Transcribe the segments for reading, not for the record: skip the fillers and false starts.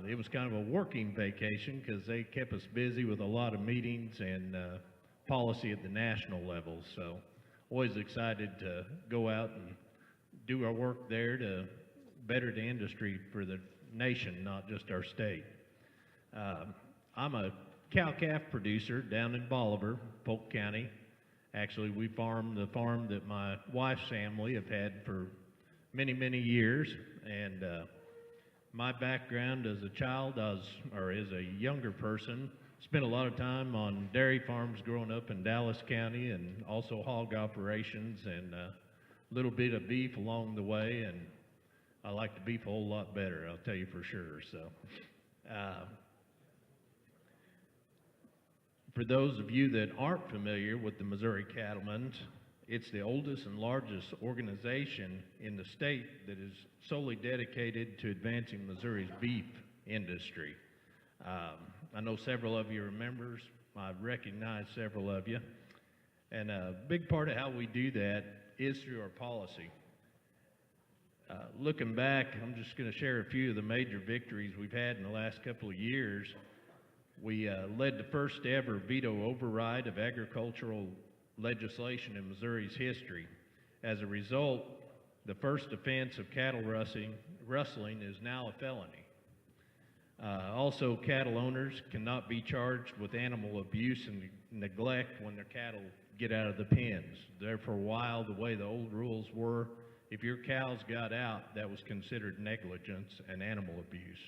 It was kind of a working vacation because they kept us busy with a lot of meetings and policy at the national level. So always excited to go out and do our work there to better the industry for the nation, not just our state. I'm a cow-calf producer down in Bolivar, Polk County. Actually, we farm the farm that my wife's family have had for many, many years. And my background as a child, or as a younger person, spent a lot of time on dairy farms growing up in Dallas County, and also hog operations, and a little bit of beef along the way. And I like the beef a whole lot better, I'll tell you for sure. So, for those of you that aren't familiar with the Missouri Cattlemen's, it's the oldest and largest organization in the state that is solely dedicated to advancing Missouri's beef industry. I know several of you are members. I recognize several of you. And a big part of how we do that is through our policy. Looking back, I'm just going to share a few of the major victories we've had in the last couple of years. We led the first ever veto override of agricultural legislation in Missouri's history. As a result, the first offense of cattle rustling is now a felony. Also, cattle owners cannot be charged with animal abuse and neglect when their cattle get out of the pens. There for a while, the way the old rules were, if your cows got out, that was considered negligence and animal abuse.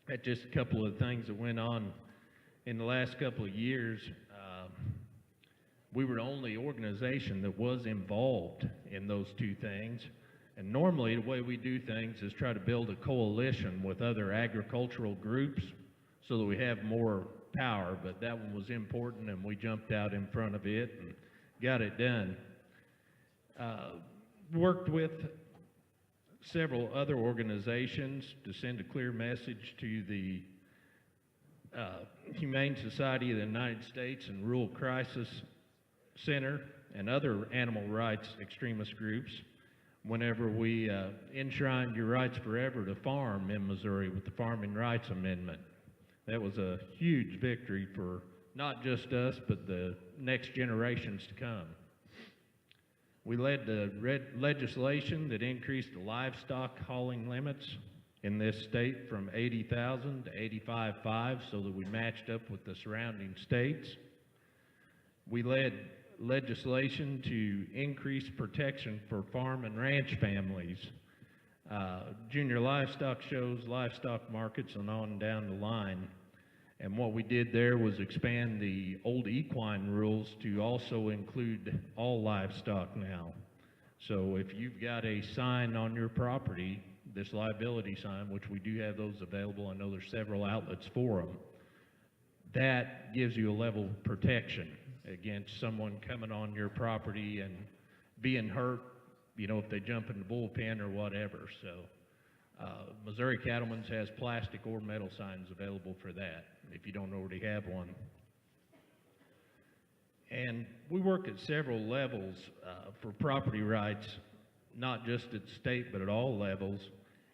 That's just a couple of things that went on in the last couple of years. We were the only organization that was involved in those two things. And normally the way we do things is try to build a coalition with other agricultural groups so that we have more power, but that one was important and we jumped out in front of it and got it done. Worked with several other organizations to send a clear message to the Humane Society of the United States and Rural Crisis Center and other animal rights extremist groups whenever we enshrined your rights forever to farm in Missouri with the Farming Rights Amendment. That was a huge victory for not just us, but the next generations to come. We led the legislation that increased the livestock hauling limits in this state from 80,000 to 85,500 so that we matched up with the surrounding states. We led legislation to increase protection for farm and ranch families, junior livestock shows, livestock markets, and on down the line. And what we did there was expand the old equine rules to also include all livestock now. So if you've got a sign on your property, this liability sign, which we do have those available, I know there's several outlets for them, that gives you a level of protection against someone coming on your property and being hurt, you know, if they jump in the bullpen or whatever. So Missouri Cattlemen's has plastic or metal signs available for that if you don't already have one. And we work at several levels for property rights, not just at state but at all levels,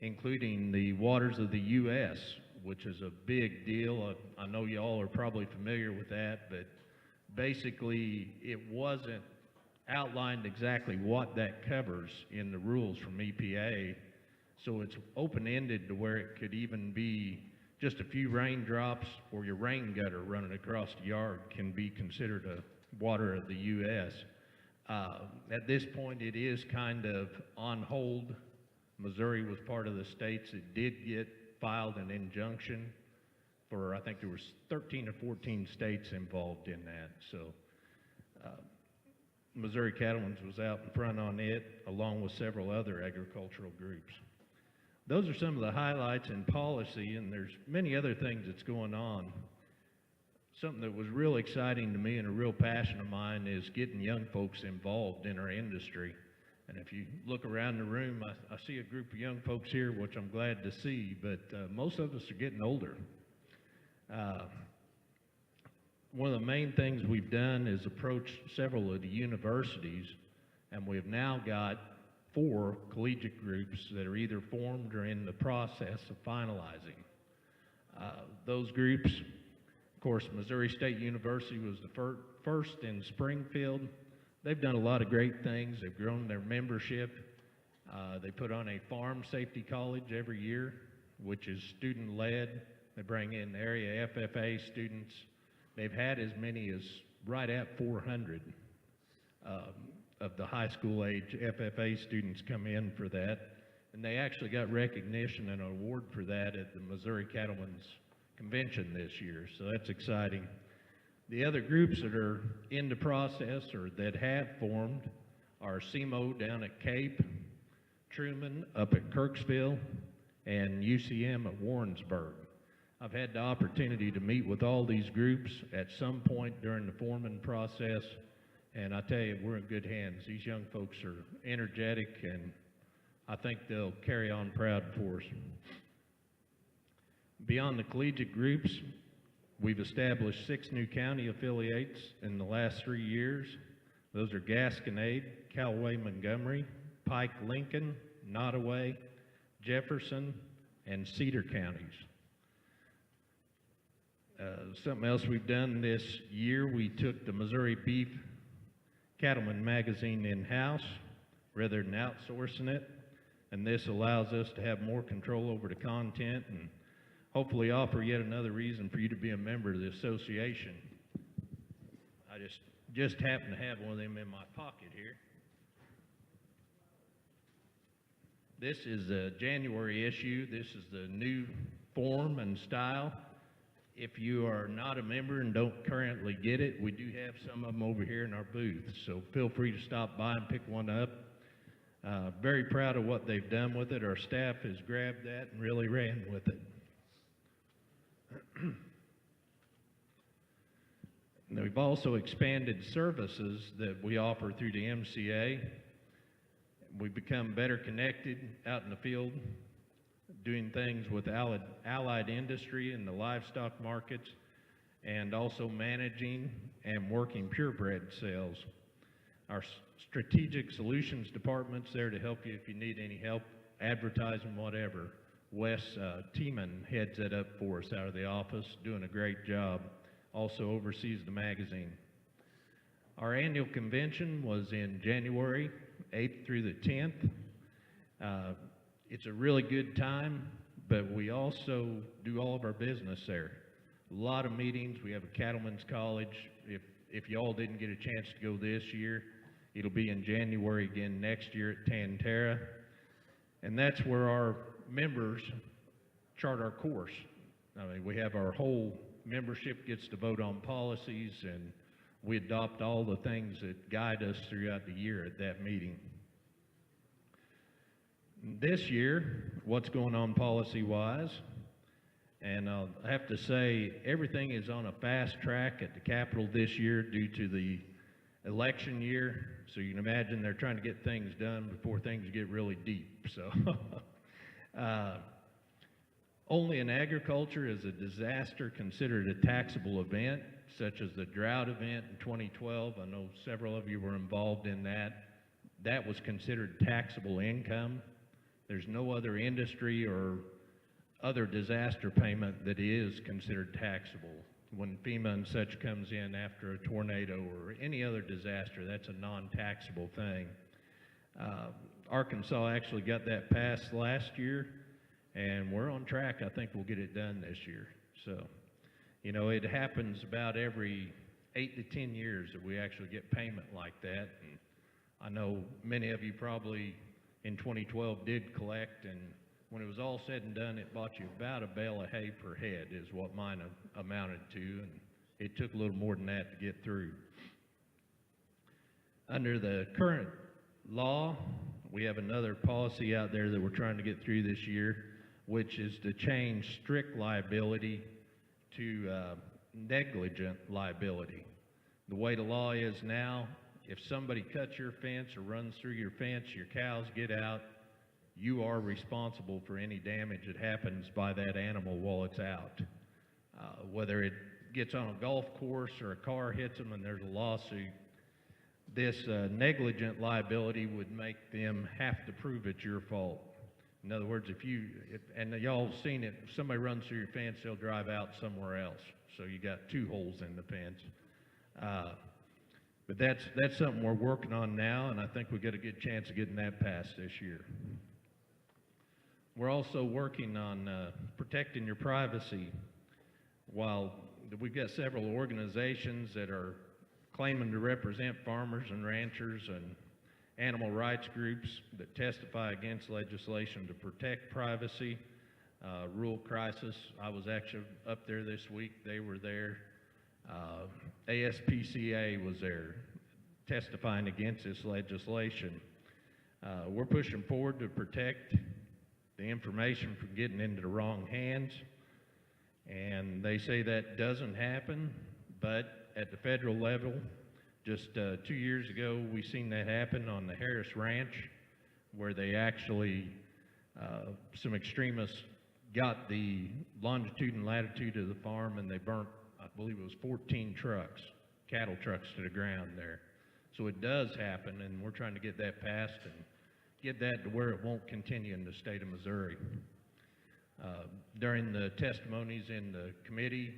including the waters of the U.S., which is a big deal. I know you all are probably familiar with that, but basically it wasn't outlined exactly what that covers in the rules from EPA. So it's open-ended to where it could even be just a few raindrops or your rain gutter running across the yard can be considered a water of the U.S. At this point, it is kind of on hold. Missouri was part of the states that did get filed an injunction for, I think there was 13 or 14 states involved in that. So Missouri Cattlemen's was out in front on it, along with several other agricultural groups. Those are some of the highlights in policy, and there's many other things that's going on. Something that was real exciting to me and a real passion of mine is getting young folks involved in our industry. And if you look around the room, I see a group of young folks here, which I'm glad to see, but most of us are getting older. One of the main things we've done is approach several of the universities, and we've now got 4 collegiate groups that are either formed or in the process of finalizing. Those groups, of course, Missouri State University was the first in Springfield. They've done a lot of great things. They've grown their membership. They put on a farm safety college every year, which is student-led. They bring in area FFA students. They've had as many as right at 400 of the high school age FFA students come in for that. And they actually got recognition and an award for that at the Missouri Cattlemen's Convention this year, so that's exciting. The other groups that are in the process or that have formed are CMO down at Cape, Truman up at Kirksville, and UCM at Warrensburg. I've had the opportunity to meet with all these groups at some point during the forming process, and I tell you, we're in good hands. These young folks are energetic, and I think they'll carry on proud for us. Beyond the collegiate groups, we've established 6 new county affiliates in the last 3 years. Those are Gasconade, Callaway, Montgomery, Pike, Lincoln, Nottoway, Jefferson, and Cedar counties. Something else we've done this year, we took the Missouri Beef Cattleman magazine in-house rather than outsourcing it, and this allows us to have more control over the content and hopefully offer yet another reason for you to be a member of the association. I just happen to have one of them in my pocket here. This is a January issue. This is the new form and style. If you are not a member and don't currently get it, we do have some of them over here in our booth, so feel free to stop by and pick one up. Very proud of what they've done with it. Our staff has grabbed that and really ran with it. We've also expanded services that we offer through the MCA. We've become better connected out in the field, doing things with allied industry and the livestock markets, and also managing and working purebred sales. Our strategic solutions department's there to help you if you need any help, advertising, whatever. Wes Tiemann heads that up for us out of the office, doing a great job. Also oversees the magazine. Our annual convention was in January 8th through the 10th. It's a really good time, but we also do all of our business there. A lot of meetings. We have a cattlemen's college. If y'all didn't get a chance to go this year, it'll be in January again next year at Tantera. And that's where our members chart our course. I mean, we have our whole membership gets to vote on policies, and we adopt all the things that guide us throughout the year at that meeting. This year, what's going on policy-wise, and I'll have to say everything is on a fast track at the Capitol this year due to the election year, so you can imagine they're trying to get things done before things get really deep. So only in agriculture is a disaster considered a taxable event, such as the drought event in 2012. I know several of you were involved in that. That was considered taxable income. There's no other industry or other disaster payment that is considered taxable. When FEMA and such comes in after a tornado or any other disaster, that's a non-taxable thing. Arkansas actually got that passed last year, and we're on track. I think we'll get it done this year. So, you know, it happens about every 8 to 10 years that we actually get payment like that. And I know many of you probably in 2012 did collect, and when it was all said and done, it bought you about a bale of hay per head is what mine amounted to, and it took a little more than that to get through. Under the current law, we have another policy out there that we're trying to get through this year, which is to change strict liability to negligent liability. The way the law is now, if somebody cuts your fence or runs through your fence, your cows get out, you are responsible for any damage that happens by that animal while it's out. Whether it gets on a golf course or a car hits them and there's a lawsuit, this negligent liability would make them have to prove it's your fault. In other words, and y'all have seen it, if somebody runs through your fence, they'll drive out somewhere else. So you got two holes in the fence. But that's something we're working on now, and I think we've got a good chance of getting that passed this year. We're also working on protecting your privacy. While we've got several organizations that are claiming to represent farmers and ranchers and animal rights groups that testify against legislation to protect privacy, Rural Crisis, I was actually up there this week, they were there. ASPCA was there testifying against this legislation. We're pushing forward to protect the information from getting into the wrong hands, and they say that doesn't happen, but at the federal level, just 2 years ago, we seen that happen on the Harris Ranch, where they actually, some extremists got the longitude and latitude of the farm, and they burnt, I believe it was 14 trucks, cattle trucks, to the ground there. So it does happen, and we're trying to get that passed and get that to where it won't continue in the state of Missouri. During the testimonies in the committee,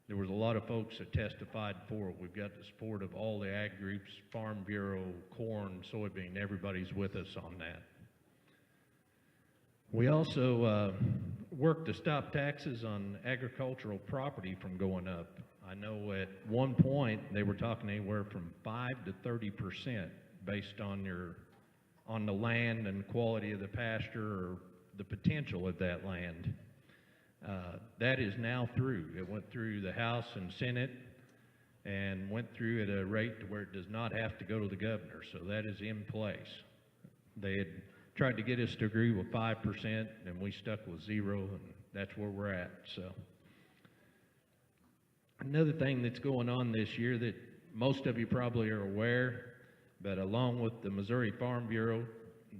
there was a lot of folks that testified for it. We've got the support of all the ag groups, Farm Bureau, corn, soybean, everybody's with us on that. We also work to stop taxes on agricultural property from going up. I know at one point they were talking anywhere from 5 to 30% based on the land and quality of the pasture or the potential of that land. That is now through. It went through the House and Senate and went through at a rate to where it does not have to go to the governor, so that is in place. They had tried to get us to agree with 5%, and we stuck with 0, and that's where we're at. So another thing that's going on this year that most of you probably are aware, but along with the Missouri Farm Bureau,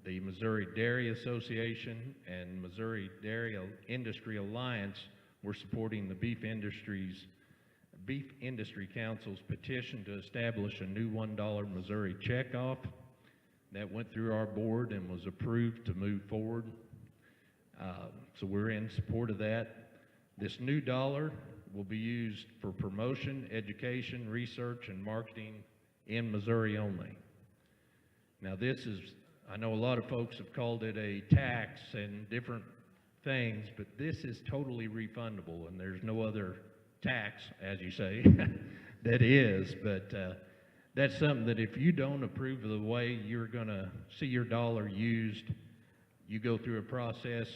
the Missouri Dairy Association, and Missouri Dairy Industry Alliance, we're supporting the Beef Industry Council's petition to establish a new $1 Missouri checkoff. That went through our board and was approved to move forward. So we're in support of that. This new dollar will be used for promotion, education, research, and marketing in Missouri only. Now this is, I know a lot of folks have called it a tax and different things, but this is totally refundable, and there's no other tax, as you say, that is, but that's something that if you don't approve of the way you're going to see your dollar used, you go through a process,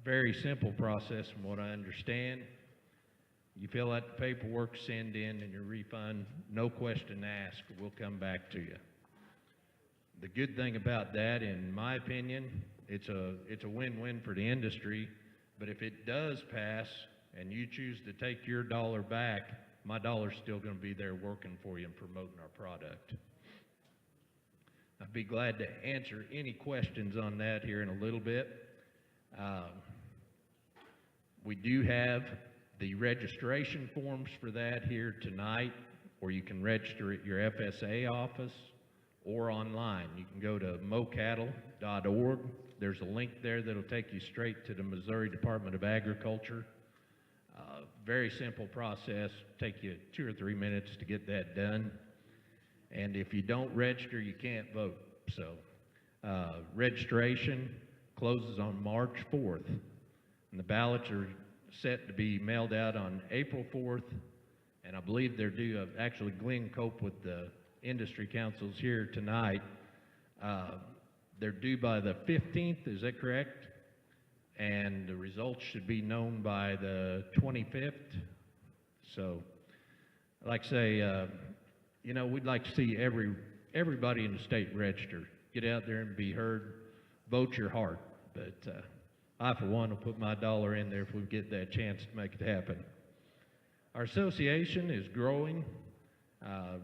very simple process from what I understand. You fill out the paperwork, send in, and your refund, no question asked, will come back to you. The good thing about that, in my opinion, it's a win-win for the industry, but if it does pass and you choose to take your dollar back, my dollar's still going to be there working for you and promoting our product. I'd be glad to answer any questions on that here in a little bit. We do have the registration forms for that here tonight, or you can register at your FSA office or online. You can go to mocattle.org. There's a link there that'll take you straight to the Missouri Department of Agriculture. Very simple process, take you 2 or 3 minutes to get that done. And if you don't register, you can't vote. So registration closes on March 4th, and the ballots are set to be mailed out on April 4th, and I believe they're due, actually Glenn Cope with the industry councils here tonight, they're due by the 15th, is that correct? And the results should be known by the 25th. So, like I say, you know, we'd like to see everybody in the state register. Get out there and be heard. Vote your heart. But I, for one, will put my dollar in there if we get that chance to make it happen. Our association is growing.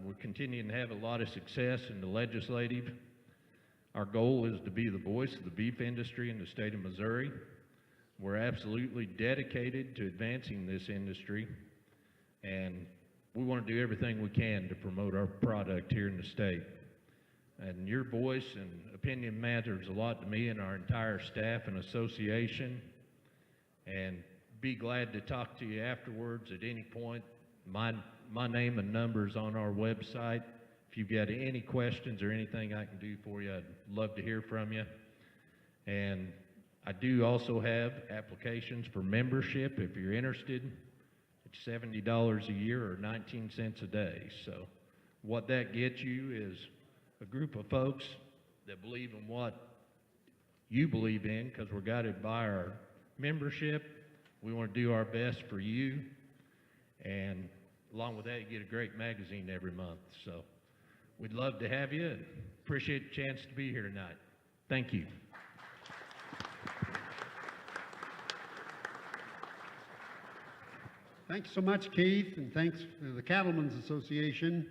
We're continuing to have a lot of success in the legislative. Our goal is to be the voice of the beef industry in the state of Missouri. We're absolutely dedicated to advancing this industry, and we want to do everything we can to promote our product here in the state. And your voice and opinion matters a lot to me and our entire staff and association. And be glad to talk to you afterwards at any point. My name and number's on our website. If you've got any questions or anything I can do for you, I'd love to hear from you. And I do also have applications for membership if you're interested. It's $70 a year or 19 cents a day. So what that gets you is a group of folks that believe in what you believe in, because we're guided by our membership. We want to do our best for you, and along with that, you get a great magazine every month. So we'd love to have you and appreciate the chance to be here tonight. Thank you. Thanks so much, Keith, and thanks to the Cattlemen's Association.